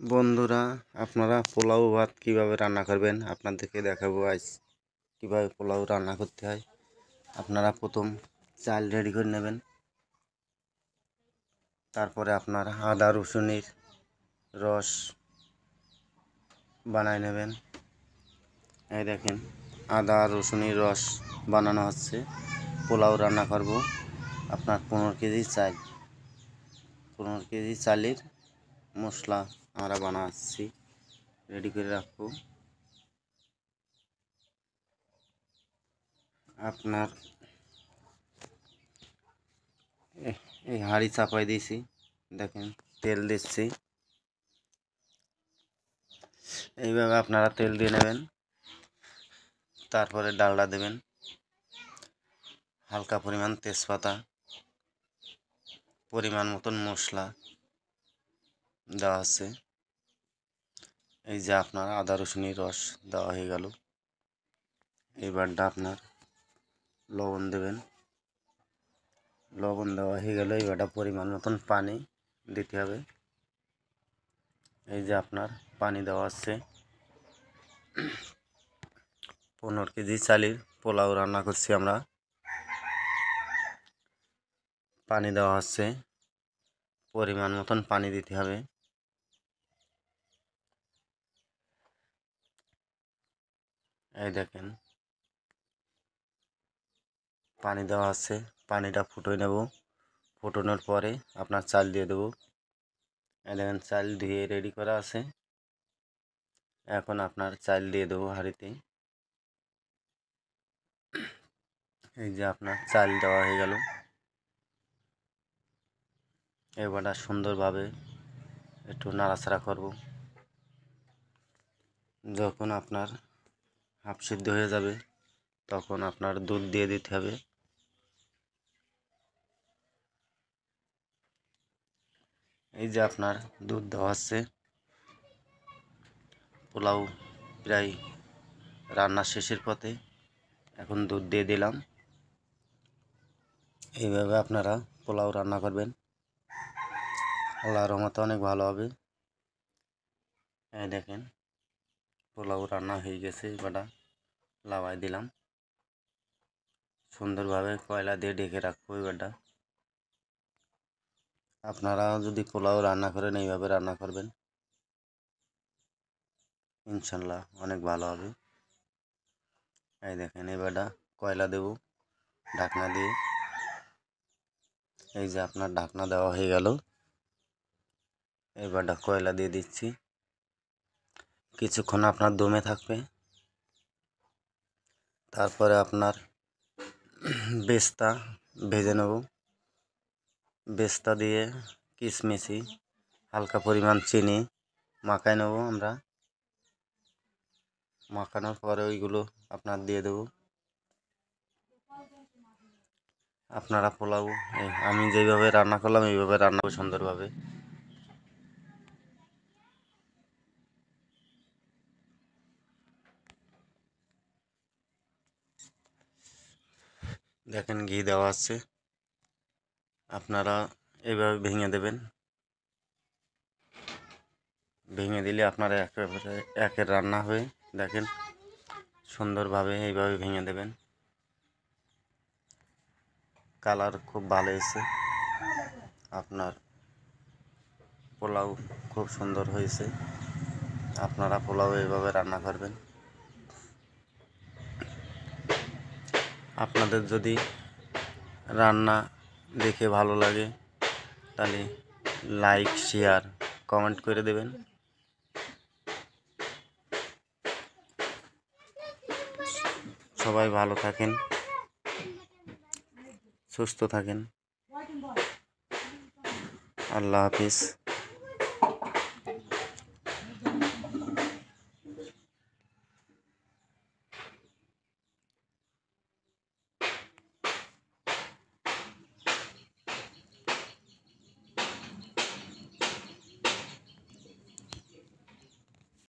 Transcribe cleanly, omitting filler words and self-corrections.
বন্ধুরা, আপনারা পোলাও ভাত কীভাবে রান্না করবেন আপনাদেরকে দেখাবো আজ কীভাবে পোলাও রান্না করতে হয়। আপনারা প্রথম চাল রেডি করে নেবেন, তারপরে আপনার আদা রসুনের রস বানায় নেবেন। এই দেখেন, আদা রসুনের রস বানানো হচ্ছে। পোলাও রান্না করব আপনার 15 কেজি চাল। 15 কেজি চালের মশলা আমরা বানাচ্ছি, রেডি করে রাখবো। আপনার এই হাঁড়ি চাপাই দিয়েছি, দেখেন তেল দিচ্ছি। এইভাবে আপনারা তেল দিয়ে নেবেন, তারপরে ডালডা দেবেন, হালকা পরিমাণ তেজপাতা, পরিমাণ মতন মশলা দেওয়া আছে। এই যে আপনার আদা রসুনের রস দেওয়া হয়ে গেল। এইবারটা আপনার লবণ দেবেন, লবণ দেওয়া হয়ে গেল। এইবারটা পরিমাণ মতন পানি দিতে হবে। এই যে আপনার পানি দেওয়া আছে। 15 কেজি চালের পোলাও রান্না করছি আমরা। পানি দেওয়া হচ্ছে, পরিমাণ মতন পানি দিতে হবে। এই দেখেন পানি দেওয়া আছে, পানিটা ফুটিয়ে নেব। ফুটানোর পরে আপনার চাল দিয়ে দেবো। এই দেখেন চাল ধুয়ে রেডি করা আছে। এখন আপনার চাল দিয়ে দেবো হাঁড়িতে। এই যে আপনার চাল দেওয়া হয়ে গেল। এবারটা সুন্দরভাবে একটু নাড়াচাড়া করব। যখন আপনার হাফ সিদ্ধ হয়ে যাবে তখন আপনার দুধ দিয়ে দিতে হবে। এই যে আপনার দুধ দেওয়া আছে। পোলাও প্রায় রান্নার শেষের পথে, এখন দুধ দিয়ে দিলাম। এইভাবে আপনারা পোলাও রান্না করবেন, আল্লাহর রহমতে অনেক ভালো হবে। এই দেখেন পোলাও রান্না হয়ে গেছে। এবারটা লাগাই দিলাম, সুন্দরভাবে কয়লা দিয়ে ঢেকে রাখবো। এবারটা আপনারা যদি পোলাও রান্না করেন এইভাবে রান্না করবেন, ইনশাল্লাহ অনেক ভালো হবে। এই দেখেন এবারটা কয়লা দেব ঢাকনা দিয়ে। এই যে আপনার ঢাকনা দেওয়া হয়ে গেল। এবারটা কয়লা দিয়ে দিচ্ছি, কিছুক্ষণ আপনার দমে থাকবে। তারপরে আপনার বেস্তা ভেজে নেব। বেস্তা দিয়ে কিশমিশি হালকা পরিমাণ চিনি মাখাই নেব আমরা। মাখানোর পরে ওইগুলো আপনার দিয়ে দেব। আপনারা পোলাও আমি যেইভাবে রান্না করলাম এইভাবে রান্না করব সুন্দরভাবে। দেখেন ঘি দেওয়া আছে, আপনারা এইভাবে ভেঙে দেবেন। ভেঙে দিলে আপনারা একেবারে একের রান্না হয়ে দেখেন সুন্দরভাবে এইভাবে ভেঙে দেবেন। কালার খুব ভালো এসেছে, আপনার পোলাও খুব সুন্দর হয়েছে। আপনারা পোলাও এইভাবে রান্না করবেন। আপনাদের যদি রান্না দেখে ভালো লাগে তাহলে লাইক শেয়ার কমেন্ট করে দেবেন। সবাই ভালো থাকেন, সুস্থ থাকেন। আল্লাহ হাফিজ।